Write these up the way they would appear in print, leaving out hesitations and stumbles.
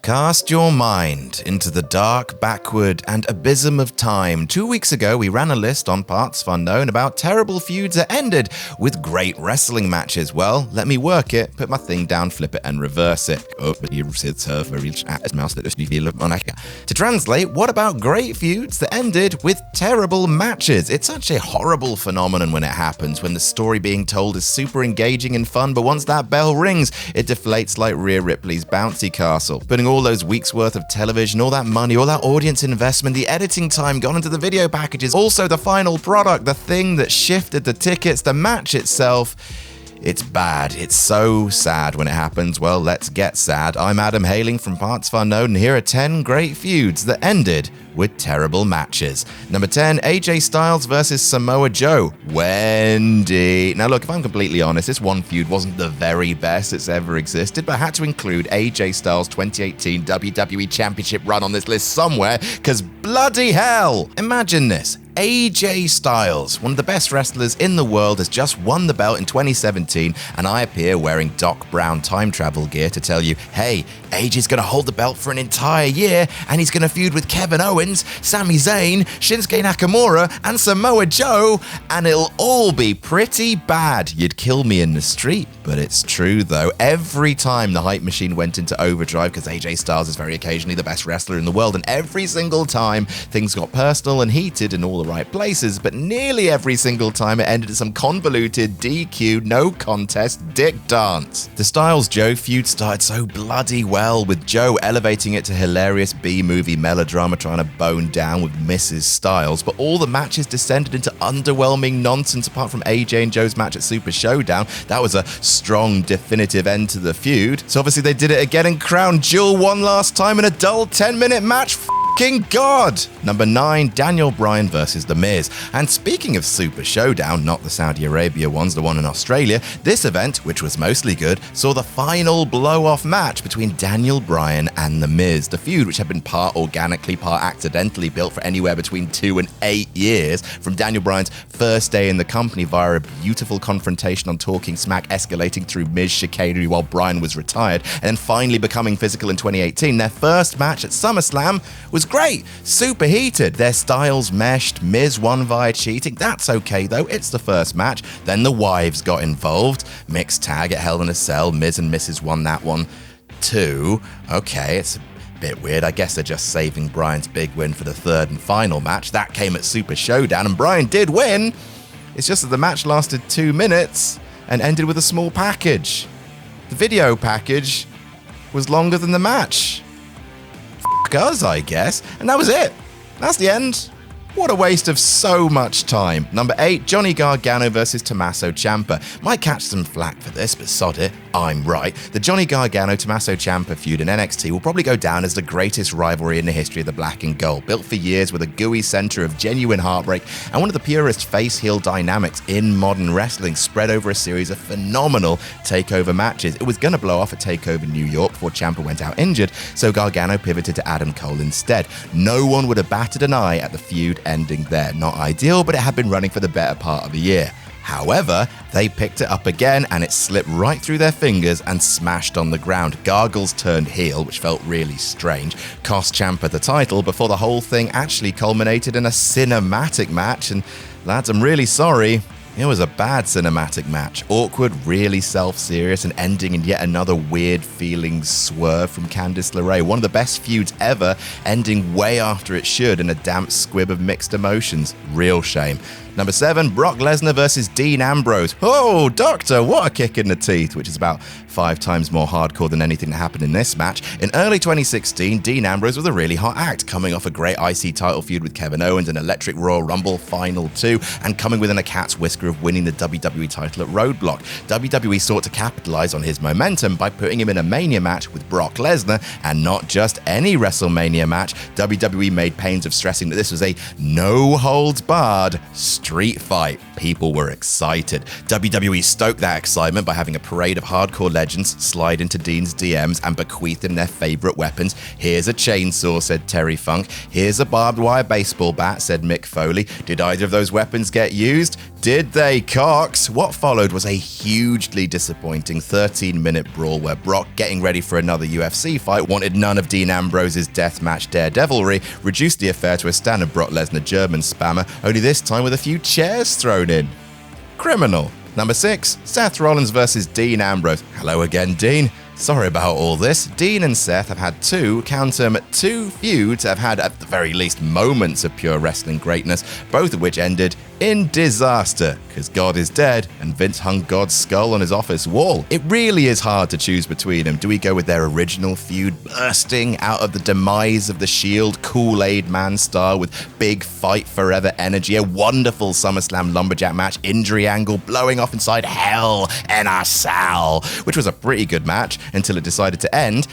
Cast your mind into the dark, backward, and abysm of time. 2 weeks ago, we ran a list on partsFUNknown about terrible feuds that ended with great wrestling matches. Well, let me work it, put my thing down, flip it, and reverse it. To translate, what about great feuds that ended with terrible matches? It's such a horrible phenomenon when it happens, when the story being told is super engaging and fun, but once that bell rings, it deflates like Rhea Ripley's bouncy castle. Putting all those weeks worth of television, all that money, all that audience investment, the editing time gone into the video packages, also the final product, the thing that shifted the tickets, the match itself. It's bad. It's so sad when it happens. Well, let's get sad. I'm Adam, hailing from partsFUNknown, and here are 10 great feuds that ended with terrible matches. Number 10, AJ Styles versus Samoa Joe. Wendy. Now look, if I'm completely honest, this one feud wasn't the very best that's ever existed, but I had to include AJ Styles' 2018 WWE Championship run on this list somewhere, because bloody hell! Imagine this. AJ Styles, one of the best wrestlers in the world, has just won the belt in 2017, and I appear wearing Doc Brown time travel gear to tell you, hey, AJ's gonna hold the belt for an entire year, and he's gonna feud with Kevin Owens, Sami Zayn, Shinsuke Nakamura, and Samoa Joe, and it'll all be pretty bad. You'd kill me in the street, but it's true though. Every time the hype machine went into overdrive, because AJ Styles is very occasionally the best wrestler in the world, and every single time things got personal and heated in all the right places, but nearly every single time it ended in some convoluted DQ, no contest dick dance. The Styles-Joe feud started so bloody well, with Joe elevating it to hilarious B-movie melodrama trying to bone down with Mrs. Styles, but all the matches descended into underwhelming nonsense apart from AJ and Joe's match at Super Showdown. That was a strong, definitive end to the feud. So obviously they did it again and crowned Jewel one last time in a dull 10-minute match. King God! Number 9, Daniel Bryan versus The Miz. And speaking of Super Showdown, not the Saudi Arabia ones, the one in Australia, this event, which was mostly good, saw the final blow-off match between Daniel Bryan and The Miz. The feud, which had been part organically, part accidentally built for anywhere between 2 and 8 years, from Daniel Bryan's first day in the company via a beautiful confrontation on Talking Smack escalating through Miz chicanery while Bryan was retired, and then finally becoming physical in 2018. Their first match at SummerSlam was great, super heated. Their styles meshed. Miz won via cheating. That's okay though, it's the first match. Then the wives got involved. Mixed tag at Hell in a Cell. Miz and Mrs. won that one too. Okay, it's a bit weird. I guess they're just saving Bryan's big win for the third and final match. That came at Super Showdown and Bryan did win. It's just that the match lasted 2 minutes and ended with a small package. The video package was longer than the match. Us, I guess. And that was it. That's the end. What a waste of so much time. Number 8, Johnny Gargano versus Tommaso Ciampa. Might catch some flack for this, but sod it, I'm right. The Johnny Gargano-Tommaso Ciampa feud in NXT will probably go down as the greatest rivalry in the history of the black and gold. Built for years with a gooey center of genuine heartbreak and one of the purest face-heel dynamics in modern wrestling, spread over a series of phenomenal takeover matches. It was going to blow off at TakeOver New York before Ciampa went out injured, so Gargano pivoted to Adam Cole instead. No one would have batted an eye at the feud ending there. Not ideal, but it had been running for the better part of a year. However, they picked it up again and it slipped right through their fingers and smashed on the ground. Gargles turned heel, which felt really strange, cost Ciampa the title before the whole thing actually culminated in a cinematic match. And lads, I'm really sorry. It was a bad cinematic match. Awkward, really self-serious, and ending in yet another weird feeling swerve from Candice LeRae. One of the best feuds ever, ending way after it should in a damp squib of mixed emotions. Real shame. Number 7, Brock Lesnar versus Dean Ambrose. Oh, doctor, what a kick in the teeth, which is about 5 times more hardcore than anything that happened in this match. In early 2016, Dean Ambrose was a really hot act, coming off a great IC title feud with Kevin Owens, an electric Royal Rumble Final 2, and coming within a cat's whisker of winning the WWE title at Roadblock. WWE sought to capitalize on his momentum by putting him in a Mania match with Brock Lesnar, and not just any WrestleMania match. WWE made pains of stressing that this was a no-holds-barred street fight. People were excited. WWE stoked that excitement by having a parade of hardcore legends slide into Dean's DMs and bequeath him their favorite weapons. Here's a chainsaw, said Terry Funk. Here's a barbed wire baseball bat, said Mick Foley. Did either of those weapons get used? Did they, Cox? What followed was a hugely disappointing 13-minute brawl where Brock, getting ready for another UFC fight, wanted none of Dean Ambrose's deathmatch daredevilry, reduced the affair to a standard Brock Lesnar German spammer, only this time with a few chairs thrown in. Criminal. Number 6, Seth Rollins versus Dean Ambrose. Hello again, Dean. Sorry about all this. Dean and Seth have had two feuds that have had, at the very least, moments of pure wrestling greatness, both of which ended in disaster, because God is dead and Vince hung God's skull on his office wall. It really is hard to choose between them. Do we go with their original feud bursting out of the demise of the Shield, Kool-Aid Man style with big fight forever energy, a wonderful SummerSlam lumberjack match, injury angle, blowing off inside Hell in a Cell, which was a pretty good match until it decided to end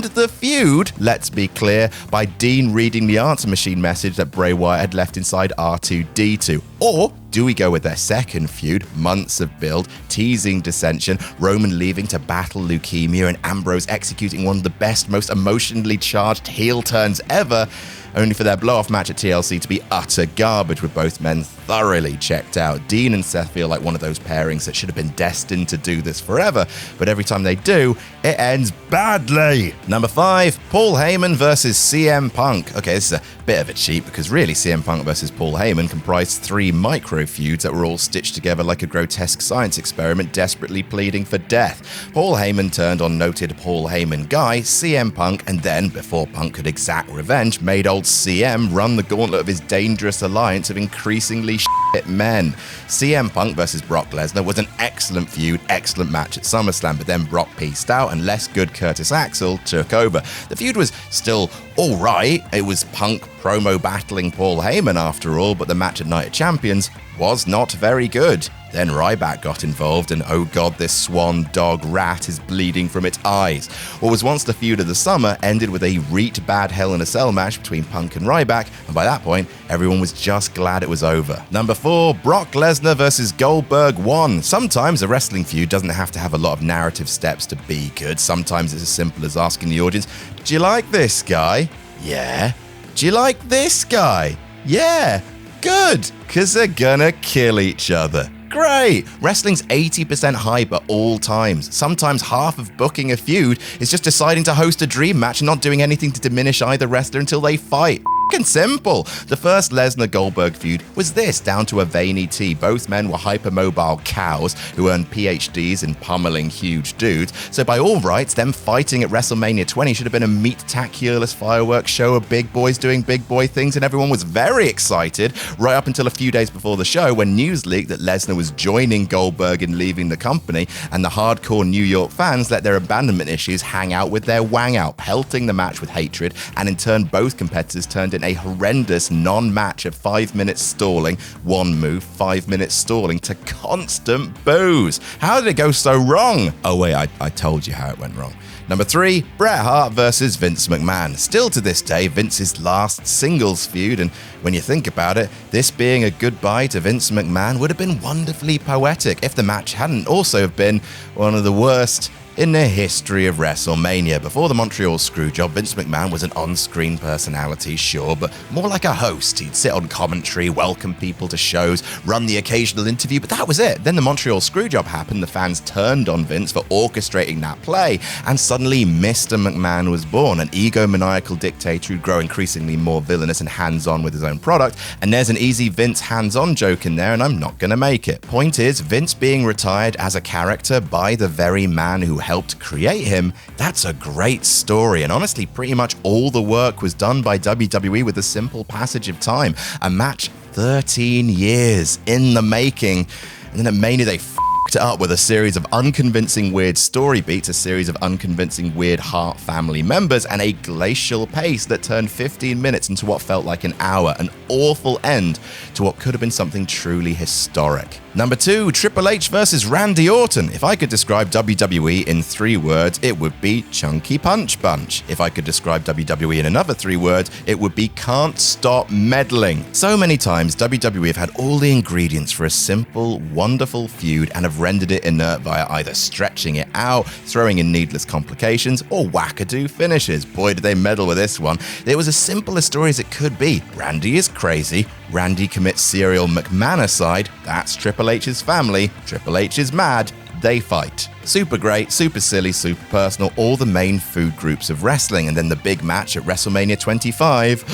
the feud, let's be clear, by Dean reading the answer machine message that Bray Wyatt had left inside R2-D2. Or do we go with their second feud, months of build, teasing dissension, Roman leaving to battle leukemia, and Ambrose executing one of the best, most emotionally charged heel turns ever, only for their blow-off match at TLC to be utter garbage with both men thoroughly checked out. Dean and Seth feel like one of those pairings that should have been destined to do this forever, but every time they do, it ends badly. Number 5, Paul Heyman versus CM Punk. Okay, this is a bit of a cheat because really CM Punk versus Paul Heyman comprised 3 micro feuds that were all stitched together like a grotesque science experiment desperately pleading for death. Paul Heyman turned on noted Paul Heyman guy, CM Punk, and then, before Punk could exact revenge, made old CM run the gauntlet of his dangerous alliance of increasingly shit men. CM Punk versus Brock Lesnar was an excellent feud, excellent match at SummerSlam, but then Brock pieced out and less good Curtis Axel took over. The feud was still alright, it was Punk promo battling Paul Heyman after all, but the match at Night of Champions was not very good. Then Ryback got involved and oh god, this swan dog rat is bleeding from its eyes. What was once the feud of the summer ended with a reet bad Hell in a Cell match between Punk and Ryback, and by that point, everyone was just glad it was over. Number 4, Brock Lesnar versus Goldberg 1. Sometimes a wrestling feud doesn't have to have a lot of narrative steps to be good. Sometimes it's as simple as asking the audience, do you like this guy? Yeah. Do you like this guy? Yeah. Good, because they're gonna kill each other. Great! Wrestling's 80% hype at all times. Sometimes half of booking a feud is just deciding to host a dream match and not doing anything to diminish either wrestler until they fight. F***ing simple. The first Lesnar-Goldberg feud was this, down to a veiny T. Both men were hypermobile cows who earned PhDs in pummeling huge dudes, so by all rights, them fighting at WrestleMania 20 should have been a meat-taculous fireworks show of big boys doing big boy things, and everyone was very excited, right up until a few days before the show when news leaked that Lesnar was joining Goldberg in leaving the company, and the hardcore New York fans let their abandonment issues hang out with their wang out, pelting the match with hatred, and in turn both competitors turned in a horrendous non-match of 5 minutes stalling, one move, 5 minutes stalling, to constant boos. How did it go so wrong? Oh wait, I told you how it went wrong. Number 3, Bret Hart versus Vince McMahon. Still to this day, Vince's last singles feud, and when you think about it, this being a goodbye to Vince McMahon would have been wonderfully poetic if the match hadn't also been one of the worst in the history of WrestleMania. Before the Montreal Screwjob, Vince McMahon was an on-screen personality, sure, but more like a host. He'd sit on commentary, welcome people to shows, run the occasional interview, but that was it. Then the Montreal Screwjob happened, the fans turned on Vince for orchestrating that play, and suddenly Mr. McMahon was born, an egomaniacal dictator who'd grow increasingly more villainous and hands-on with his own product, and there's an easy Vince hands-on joke in there, and I'm not gonna make it. Point is, Vince being retired as a character by the very man who helped create him, that's a great story, and honestly pretty much all the work was done by WWE with a simple passage of time. A match 13 years in the making, and then at Mania they f***ed it up with a series of unconvincing weird story beats, a series of unconvincing weird Hart family members, and a glacial pace that turned 15 minutes into what felt like an hour, an awful end to what could have been something truly historic. Number 2, Triple H versus Randy Orton. If I could describe WWE in 3 words, it would be Chunky Punch Bunch. If I could describe WWE in another 3 words, it would be Can't Stop Meddling. So many times, WWE have had all the ingredients for a simple, wonderful feud and have rendered it inert via either stretching it out, throwing in needless complications, or wackadoo finishes. Boy, did they meddle with this one. It was as simple a story as it could be. Randy is crazy. Randy commits serial McMahon-icide. That's Triple H's family. Triple H is mad. They fight. Super great, super silly, super personal, all the main food groups of wrestling. And then the big match at WrestleMania 25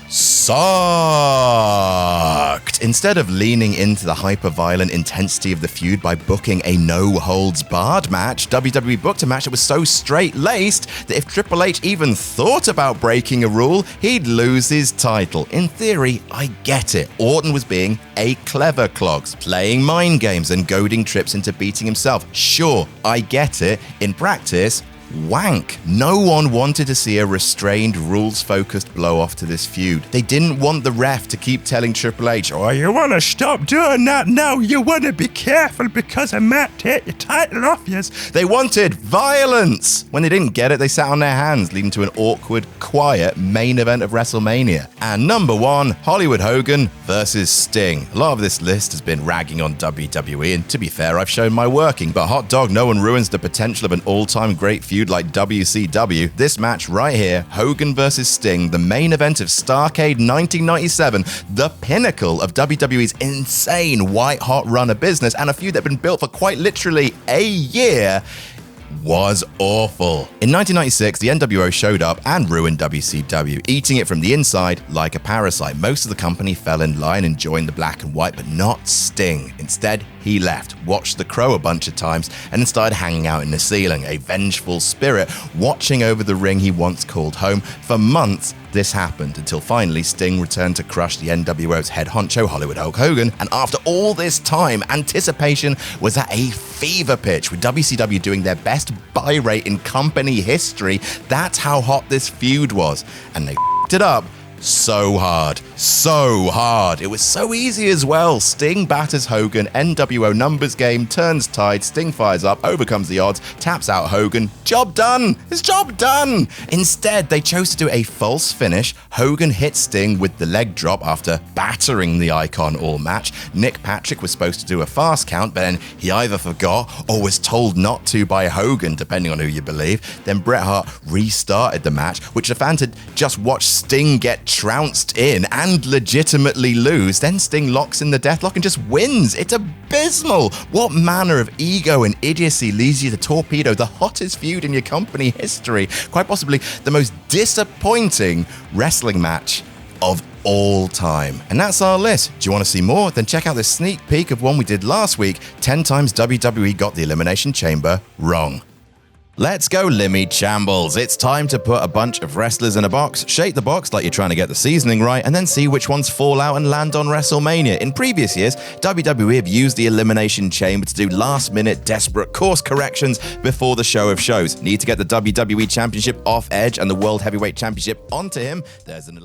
sucked. Instead of leaning into the hyper-violent intensity of the feud by booking a no-holds-barred match, WWE booked a match that was so straight-laced that if Triple H even thought about breaking a rule, he'd lose his title. In theory, I get it. Orton was being a clever clogs, playing mind games and goading Trips into beating himself. Sure, I get it. In practice, wank. No one wanted to see a restrained, rules-focused blow-off to this feud. They didn't want the ref to keep telling Triple H, "Oh, you want to stop doing that now? You want to be careful because I might take your title off you." They wanted violence. When they didn't get it, they sat on their hands, leading to an awkward, quiet main event of WrestleMania. And number 1, Hollywood Hogan versus Sting. A lot of this list has been ragging on WWE, and to be fair, I've shown my working, but hot dog, no one ruins the potential of an all-time great feud like WCW. This match right here, Hogan versus Sting, the main event of Starrcade 1997, the pinnacle of WWE's insane white-hot run of business, and a feud that had been built for quite literally a year, was awful. In 1996, the NWO showed up and ruined WCW, eating it from the inside like a parasite. Most of the company fell in line and joined the black and white, but not Sting. Instead, he left, watched The Crow a bunch of times, and then started hanging out in the ceiling, a vengeful spirit watching over the ring he once called home. For months, this happened until finally Sting returned to crush the NWO's head honcho, Hollywood Hulk Hogan, and after all this time, anticipation was at a fever pitch, with WCW doing their best buy rate in company history. That's how hot this feud was, and they f***ed it up so hard. It was so easy as well. Sting batters Hogan, NWO numbers game, turns tide, Sting fires up, overcomes the odds, taps out Hogan. Job done! It's job done! Instead, they chose to do a false finish. Hogan hit Sting with the leg drop after battering the icon all match. Nick Patrick was supposed to do a fast count, but then he either forgot or was told not to by Hogan, depending on who you believe. Then Bret Hart restarted the match, which the fans had just watched Sting get trounced in and legitimately lose. Then Sting locks in the deathlock and just wins. It's abysmal. What manner of ego and idiocy leads you to torpedo the hottest feud in your company history? Quite possibly the most disappointing wrestling match of all time. And that's our list. Do you want to see more? Then check out this sneak peek of one we did last week. 10 times WWE got the Elimination Chamber wrong. Let's go Limmy Chambles. It's time to put a bunch of wrestlers in a box, shake the box like you're trying to get the seasoning right, and then see which ones fall out and land on WrestleMania. In previous years, WWE have used the Elimination Chamber to do last-minute, desperate course corrections before the show of shows. Need to get the WWE Championship off Edge and the World Heavyweight Championship onto him? There's an